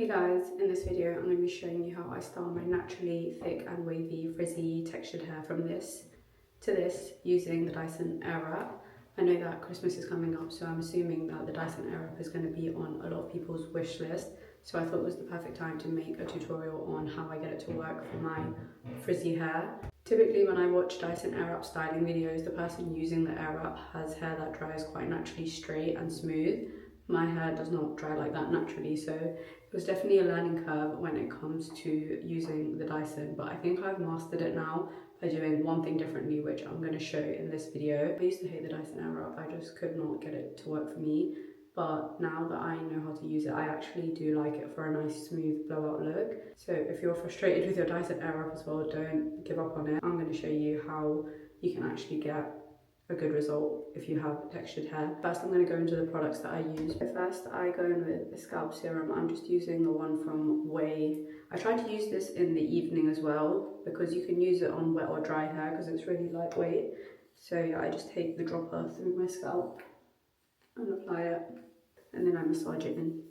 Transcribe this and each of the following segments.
Hey guys, in this video I'm going to be showing you how I style my naturally thick and wavy frizzy textured hair from this to this using the Dyson Airwrap. I know that Christmas is coming up, so I'm assuming that the Dyson Airwrap is going to be on a lot of people's wish list, so I thought it was the perfect time to make a tutorial on how I get it to work for my frizzy hair. Typically when I watch Dyson Airwrap styling videos, the person using the Airwrap has hair that dries quite naturally straight and smooth. My hair does not dry like that naturally, so it was definitely a learning curve when it comes to using the Dyson, but I think I've mastered it now by doing one thing differently, which I'm going to show in this video. I used to hate the Dyson Airwrap, I just could not get it to work for me, but now that I know how to use it, I actually do like it for a nice smooth blowout look. So if you're frustrated with your Dyson Airwrap as well, don't give up on it. I'm going to show you how you can actually get a good result if you have textured hair. First, I'm going to go into the products that I use. So first, I go in with the scalp serum. I'm just using the one from Wavy. I try to use this in the evening as well because you can use it on wet or dry hair because it's really lightweight. So yeah, I just take the dropper through my scalp and apply it, and then I massage it in.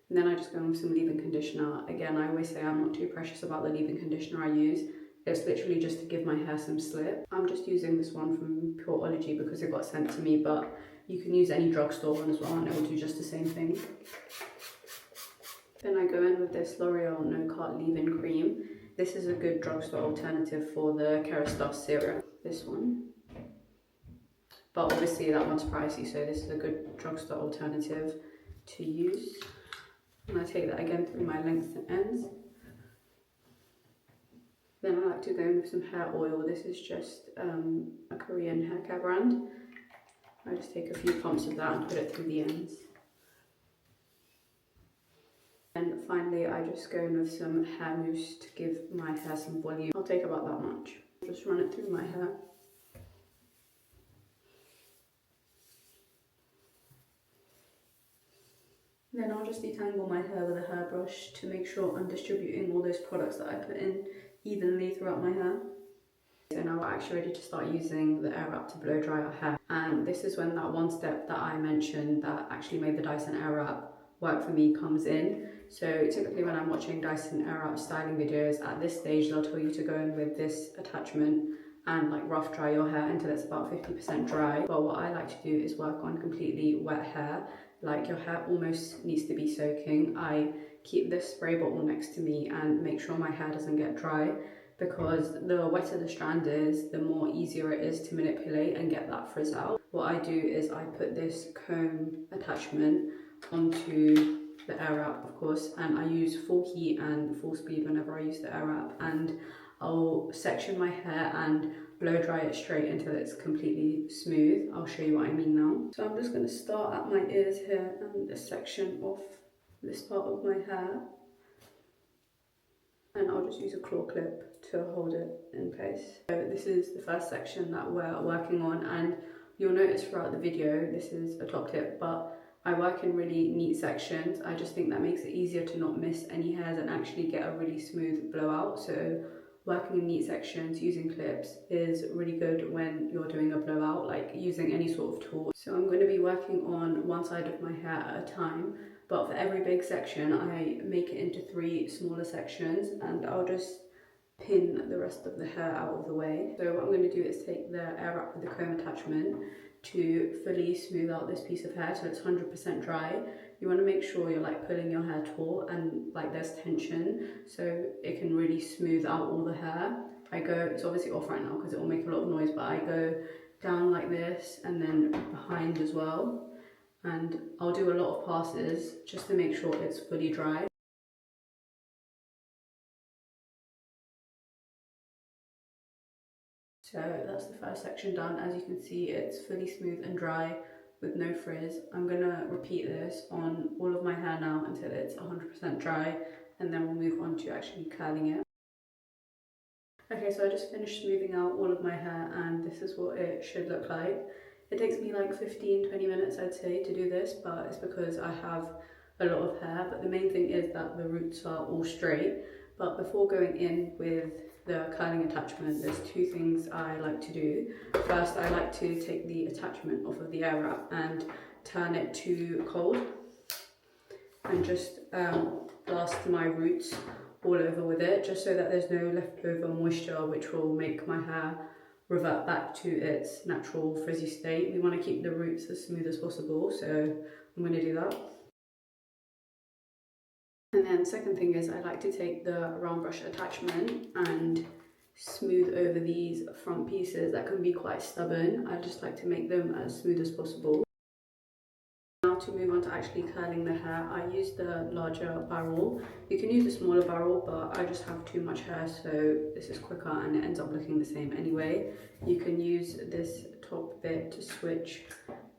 And then I just go in with some leave-in conditioner. Again, I always say I'm not too precious about the leave-in conditioner I use. It's literally just to give my hair some slip. I'm just using this one from Pureology because it got sent to me, but you can use any drugstore one as well and it will do just the same thing. Then I go in with this L'Oreal No Cut Leave-In Cream. This is a good drugstore alternative for the Kerastase serum, this one. But obviously that one's pricey, so this is a good drugstore alternative to use. And I take that again through my lengths and ends. Then I like to go in with some hair oil. This is just a Korean hair care brand. I just take a few pumps of that and put it through the ends. And finally, I just go in with some hair mousse to give my hair some volume. I'll take about that much. Just run it through my hair. Then I'll just detangle my hair with a hairbrush to make sure I'm distributing all those products that I put in evenly throughout my hair. So now we're actually ready to start using the Airwrap to blow dry our hair. And this is when that one step that I mentioned that actually made the Dyson Airwrap work for me comes in. So typically when I'm watching Dyson Airwrap styling videos, at this stage they'll tell you to go in with this attachment and like rough dry your hair until it's about 50% dry. But what I like to do is work on completely wet hair. Like your hair almost needs to be soaking. I keep this spray bottle next to me and make sure my hair doesn't get dry, because the wetter the strand is, the more easier it is to manipulate and get that frizz out. What I do is I put this comb attachment onto the Airwrap, of course, and I use full heat and full speed whenever I use the Airwrap, and I'll section my hair and blow dry it straight until it's completely smooth. I'll show you what I mean now. So I'm just going to start at my ears here and just section off this part of my hair, and I'll just use a claw clip to hold it in place. So this is the first section that we're working on, and you'll notice throughout the video this is a top tip, but I work in really neat sections. I just think that makes it easier to not miss any hairs and actually get a really smooth blowout. So working in neat sections using clips is really good when you're doing a blowout, like using any sort of tool. So I'm going to be working on one side of my hair at a time, but for every big section I make it into 3 smaller sections, and I'll just pin the rest of the hair out of the way. So what I'm going to do is take the Airwrap with the comb attachment to fully smooth out this piece of hair so it's 100% dry. You want to make sure you're like pulling your hair taut and like there's tension so it can really smooth out all the hair. I go, it's obviously off right now because it will make a lot of noise, but I go down like this and then behind as well, and I'll do a lot of passes just to make sure it's fully dry. So that's the first section done. As you can see, it's fully smooth and dry with no frizz. I'm gonna repeat this on all of my hair now until it's 100% dry, and then we'll move on to actually curling it. Okay, so I just finished smoothing out all of my hair and this is what it should look like. It takes me like 15-20 minutes I'd say to do this, but it's because I have a lot of hair, but the main thing is that the roots are all straight. But before going in with the curling attachment, there's 2 things I like to do. First, I like to take the attachment off of the Airwrap and turn it to cold. and just blast my roots all over with it, just so that there's no leftover moisture which will make my hair revert back to its natural frizzy state. We want to keep the roots as smooth as possible, so I'm going to do that. And then second thing is I like to take the round brush attachment and smooth over these front pieces that can be quite stubborn. I just like to make them as smooth as possible. Now to move on to actually curling the hair, I use the larger barrel. You can use a smaller barrel, but I just have too much hair, so this is quicker and it ends up looking the same anyway. You can use this top bit to switch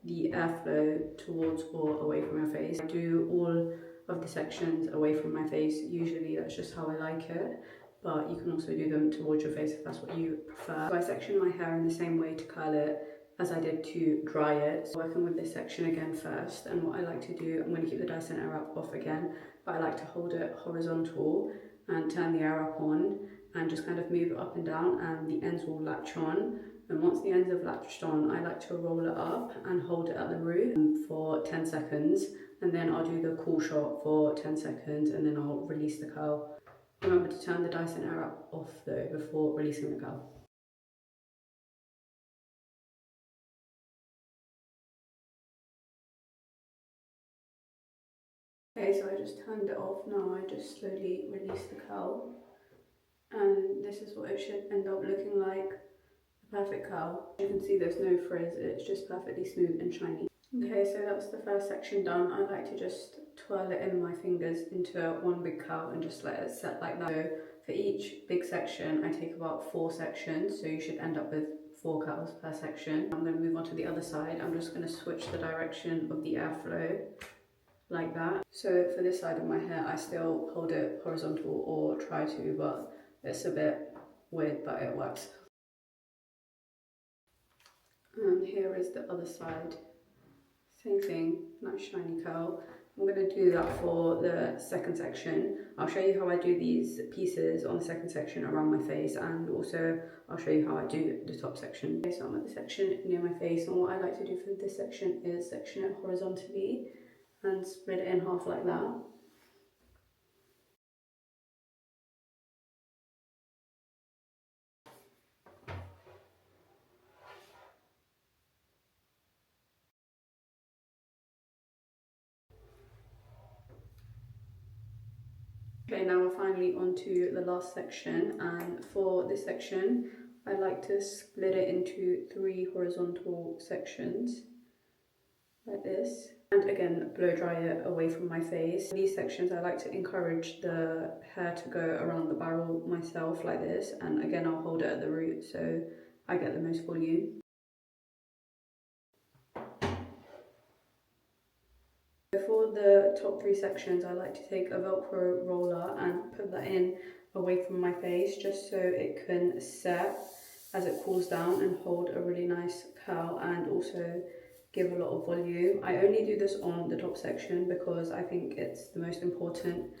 the airflow towards or away from your face. I do all of the sections away from my face. Usually that's just how I like it, but you can also do them towards your face if that's what you prefer. So I section my hair in the same way to curl it as I did to dry it. So working with this section again first, and what I like to do, I'm going to keep the Dyson Airwrap off again, but I like to hold it horizontal and turn the Airwrap on and just kind of move it up and down, and the ends will latch on. And once the ends have latched on, I like to roll it up and hold it at the root for 10 seconds. And then I'll do the cool shot for 10 seconds and then I'll release the curl. Remember to turn the Dyson Airwrap off though before releasing the curl. Okay, so I just turned it off. Now I just slowly release the curl. And this is what it should end up looking like. A perfect curl. You can see there's no frizz, it's just perfectly smooth and shiny. Okay, so that's the first section done. I like to just twirl it in my fingers into one big curl and just let it set like that. So for each big section, I take about 4 sections, so you should end up with 4 curls per section. I'm going to move on to the other side. I'm just going to switch the direction of the airflow like that. So for this side of my hair, I still hold it horizontal or try to, but it's a bit weird, but it works. And here is the other side. Same thing, nice shiny curl. I'm going to do that for the second section. I'll show you how I do these pieces on the second section around my face, and also I'll show you how I do the top section. Okay, so I'm at the section near my face, and what I like to do for this section is section it horizontally and split it in half like that. Okay, now we're finally on to the last section, and for this section I like to split it into 3 horizontal sections like this, and again blow dry it away from my face. These sections I like to encourage the hair to go around the barrel myself like this, and again I'll hold it at the root so I get the most volume. For the top 3 sections, I like to take a Velcro roller and put that in away from my face just so it can set as it cools down and hold a really nice curl and also give a lot of volume. I only do this on the top section because I think it's the most important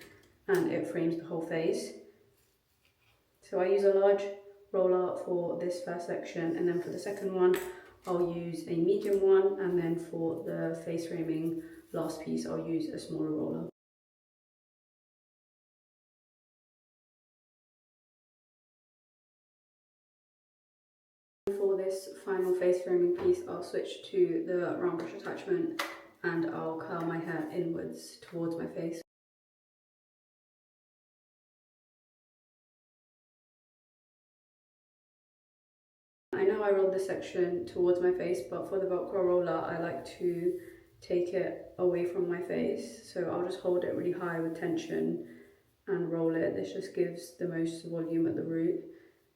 and it frames the whole face. So I use a large roller for this first section, and then for the second one I'll use a medium one, and then for the face framing last piece I'll use a smaller roller. For this final face framing piece I'll switch to the round brush attachment and I'll curl my hair inwards towards my face. I know I rolled this section towards my face, but for the Velcro roller I like to take it away from my face, so I'll just hold it really high with tension and roll it. This just gives the most volume at the root.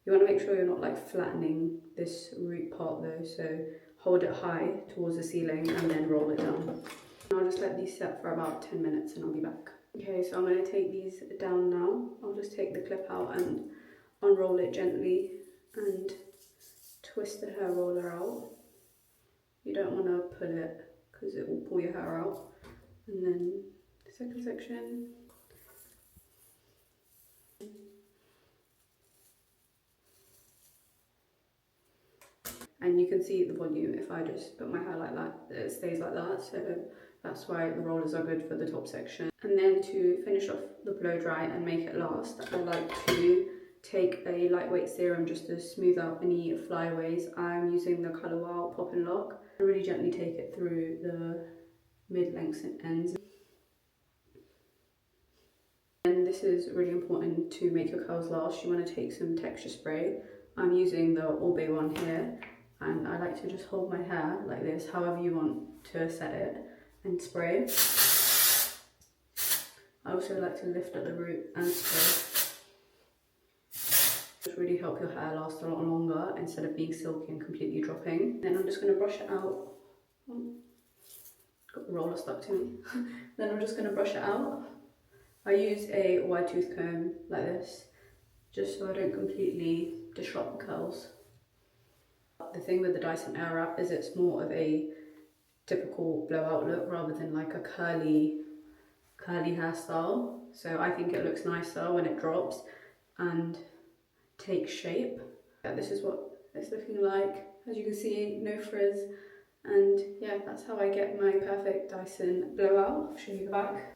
You want to make sure you're not like flattening this root part though, so hold it high towards the ceiling and then roll it down. I'll just let these set for about 10 minutes and I'll be back. Okay, so I'm going to take these down now. I'll just take the clip out and unroll it gently and twist the hair roller out. You don't want to pull it because it will pull your hair out. And then the second section. And you can see the volume if I just put my hair like that, it stays like that, so That's why the rollers are good for the top section. And then to finish off the blow dry and make it last, I like to take a lightweight serum just to smooth out any flyaways. I'm using the Colour Wow Pop and Lock. I really gently take it through the mid-lengths and ends. And this is really important to make your curls last. You want to take some texture spray. I'm using the All Bay one here, and I like to just hold my hair like this, however you want to set it, and spray. I also like to lift at the root and spray. This really help your hair last a lot longer instead of being silky and completely dropping. Then I'm just going to brush it out. Got the roller stuck to me. Then I'm just going to brush it out. I use a wide tooth comb like this, just so I don't completely disrupt the curls. The thing with the Dyson Airwrap is it's more of a typical blowout look rather than like a curly hairstyle. So I think it looks nicer when it drops and takes shape. Yeah, this is what it's looking like. As you can see, no frizz. And yeah, that's how I get my perfect Dyson blowout. I'll show you the back.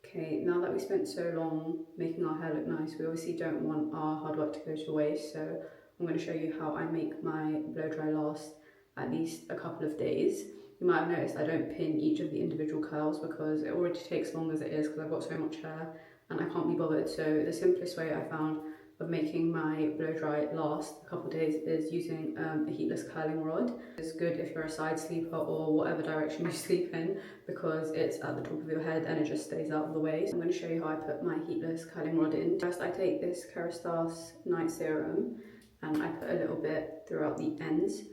Okay, now that we spent so long making our hair look nice, we obviously don't want our hard work to go to waste, so I'm going to show you how I make my blow dry last at least a couple of days. You might have noticed I don't pin each of the individual curls because it already takes long as it is because I've got so much hair and I can't be bothered. So the simplest way I found of making my blow dry last a couple of days is using a heatless curling rod. It's good if you're a side sleeper or whatever direction you sleep in because it's at the top of your head and it just stays out of the way. So I'm going to show you how I put my heatless curling rod in. First I take this Kerastase night serum and I put a little bit throughout the ends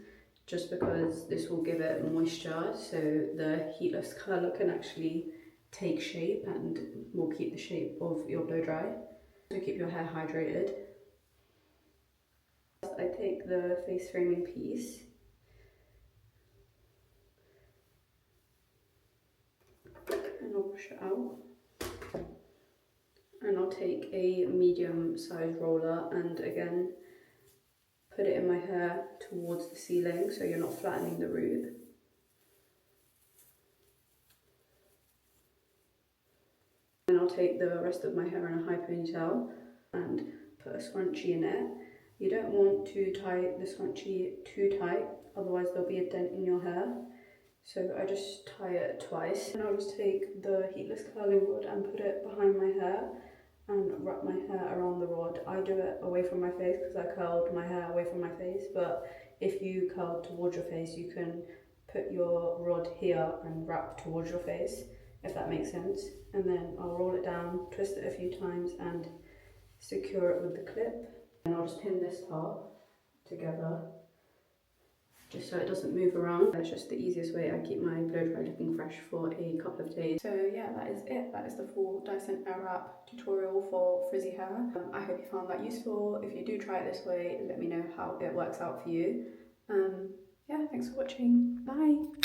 just because this will give it moisture so the heatless curler can actually take shape and will keep the shape of your blow dry. To keep your hair hydrated. I take the face framing piece and I'll brush it out. And I'll take a medium sized roller and again put it in my hair towards the ceiling so you're not flattening the root. Then I'll take the rest of my hair in a high ponytail and put a scrunchie in it. You don't want to tie the scrunchie too tight, otherwise there'll be a dent in your hair. So I just tie it twice. And I'll just take the heatless curling rod and put it behind my hair and wrap my hair around the rod. I do it away from my face because I curled my hair away from my face, but if you curl towards your face, you can put your rod here and wrap towards your face, if that makes sense. And then I'll roll it down, twist it a few times and secure it with the clip. And I'll just pin this part together just so it doesn't move around. That's just the easiest way I keep my blow dry looking fresh for a couple of days. So yeah, that is it. That is the full Dyson Airwrap tutorial for frizzy hair. I hope you found that useful. If you do try it this way, let me know how it works out for you. Yeah, thanks for watching. Bye!